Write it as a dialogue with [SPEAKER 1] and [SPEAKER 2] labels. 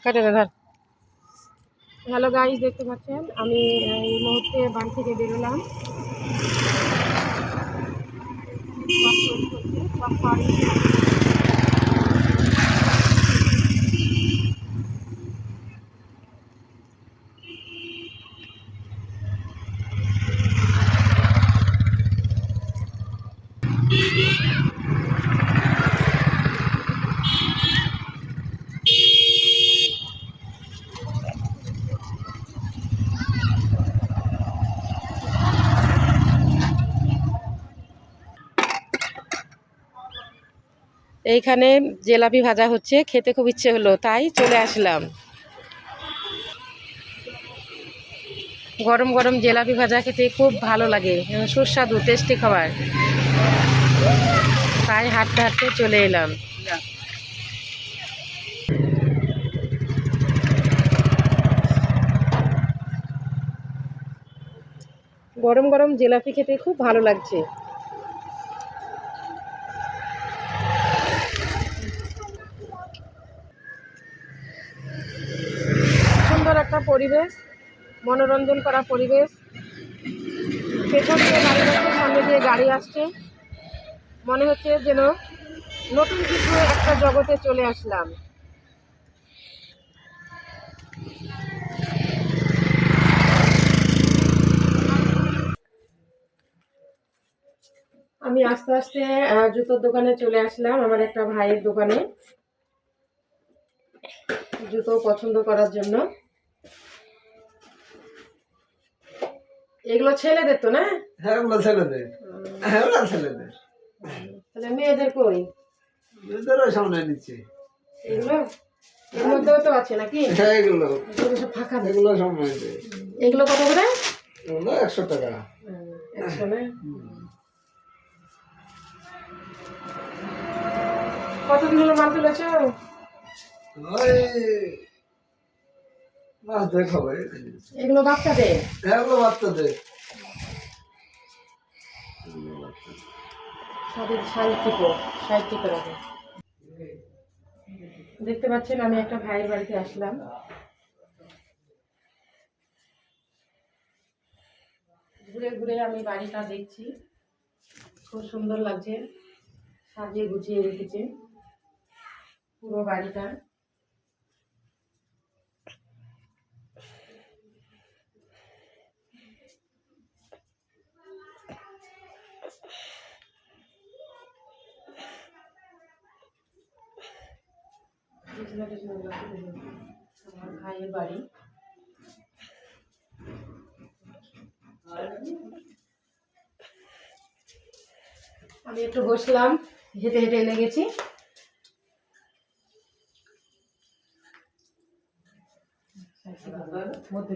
[SPEAKER 1] কাটে না ধর। হ্যালো গাইস, দেখতে পাচ্ছেন আমি এই মুহূর্তে বাড়ি থেকে বেরোলাম। এইখানে জিলাপি ভাজা হচ্ছে, খেতে খুব ইচ্ছে হলো তাই চলে আসলাম। গরম গরম জিলাপি ভাজা খেতে খুব ভালো লাগে, সুস্বাদু টেস্টি খাবার, তাই হাঁটতে হাঁটতে চলে এলাম। গরম গরম জিলাপি খেতে খুব ভালো লাগছে। সুন্দর একটা পরিবেশ, মনোরঞ্জন করা পরিবেশ। পেছন দিয়ে গাড়ি যাচ্ছে, সামনে দিয়ে গাড়ি আসছে, মনে হচ্ছে যেন নতুন কিছু একটা জগতে চলে আসলাম। আমি আস্তে আস্তে জুতোর দোকানে চলে আসলাম, আমার একটা ভাইয়ের দোকানে জুতো পছন্দ করার জন্য। এগুলো ছেলেদের তো না?
[SPEAKER 2] হ্যাঁ, এগুলো ছেলেদের। হ্যাঁ, ওরা ছেলেদের।
[SPEAKER 1] তাহলে মেয়েদের কই?
[SPEAKER 2] মেয়েদের ওই সামনে নিচ্ছে।
[SPEAKER 1] এগুলো এর মধ্যেও তো আছে নাকি?
[SPEAKER 2] হ্যাঁ, এগুলো
[SPEAKER 1] সব ফাঁকা।
[SPEAKER 2] এগুলো সব মেয়েদের।
[SPEAKER 1] এগুলো কত করে?
[SPEAKER 2] এগুলো 100 টাকা।
[SPEAKER 1] 100 না? কতদিন হলো মাল তুলেছ?
[SPEAKER 2] ওই মাছ দেখাবে।
[SPEAKER 1] এগুলো বাচ্চাদের?
[SPEAKER 2] হ্যাঁ, এগুলো বাচ্চাদের।
[SPEAKER 1] সাহিত্য রাখে। দেখতে পাচ্ছেন আমি একটা ভাইয়ের বাড়িতে আসলাম। ঘুরে ঘুরে আমি বাড়িটা দেখছি, খুব সুন্দর লাগছে, সাজিয়ে গুছিয়ে রেখেছে পুরো বাড়িটা। আমার ভাইয়ের বাড়ি। আমি একটু বসলাম, হেঁটে হেঁটে এনে গেছি। মধ্যে